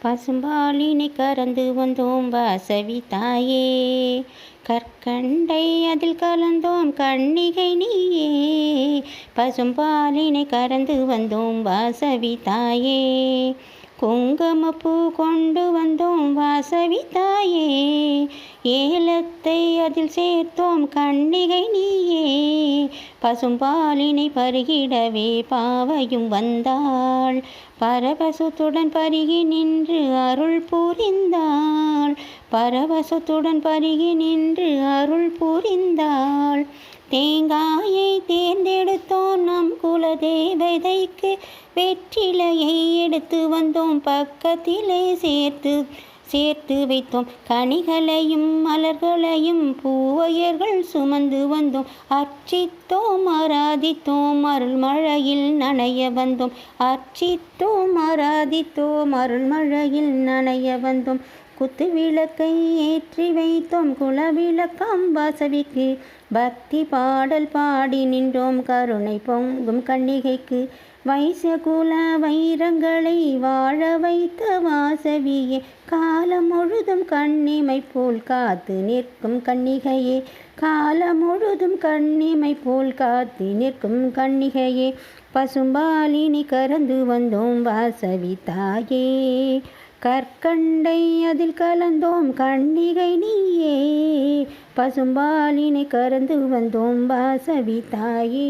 பசும்பாலினை கறந்து வந்தோம் வாசவி தாயே. கற்கண்டை அதில் கலந்தோம் கன்னிகை நீயே. பசும்பாலினை கறந்து வந்தோம் வாசவி தாயே. குங்குமப்பூ கொண்டு வந்தோம் வாசவி தாயே. ஏலத்தை அதில் சேர்த்தோம் கன்னிகை நீயே. பசும்பாலினை பருகிடவே பாவையும் வந்தாள். பரவசத்துடன் பருகி நின்று அருள் புரிந்தாள். பரவசத்துடன் பருகி நின்று அருள் புரிந்தாள். தேங்காயை தேர்ந்தெடுத்தோம் நம் குலதேவதைக்கு. வெற்றிலையை எடுத்து வந்தோம் பக்கத்திலே சேர்த்து வைத்தோம். கனிகளையும் மலர்களையும் பூவையர்கள் சுமந்து வந்தோம். அர்ச்சித்தோம் ஆராதித்தோம் அருள்மழையில் நனைய வந்தோம். அர்ச்சித்தோம் ஆராதித்தோம் அருள்மழையில் நனைய வந்தோம். குத்து விளக்கை ஏற்றி வைத்தோம் குலவிளக்கம் வாசவிக்கு. பக்தி பாடல் பாடி நின்றோம் கருணை பொங்கும் கன்னிகைக்கு. வைசகுல வைரங்களை வாழ வைத்த வாசவியே. காலம் முழுதும் கண்ணிமை போல் காத்து நிற்கும் கன்னிகையே. காலம் முழுதும் கண்ணிமை போல் காத்து நிற்கும் கன்னிகையே. பசும்பாலினை கறந்து வந்தோம் வாசவி தாயே. கற்கண்டை அதில் கலந்தோம் கன்னிகை நீயே. பசும்பாலினை கறந்து வந்தோம் வாசவி தாயே.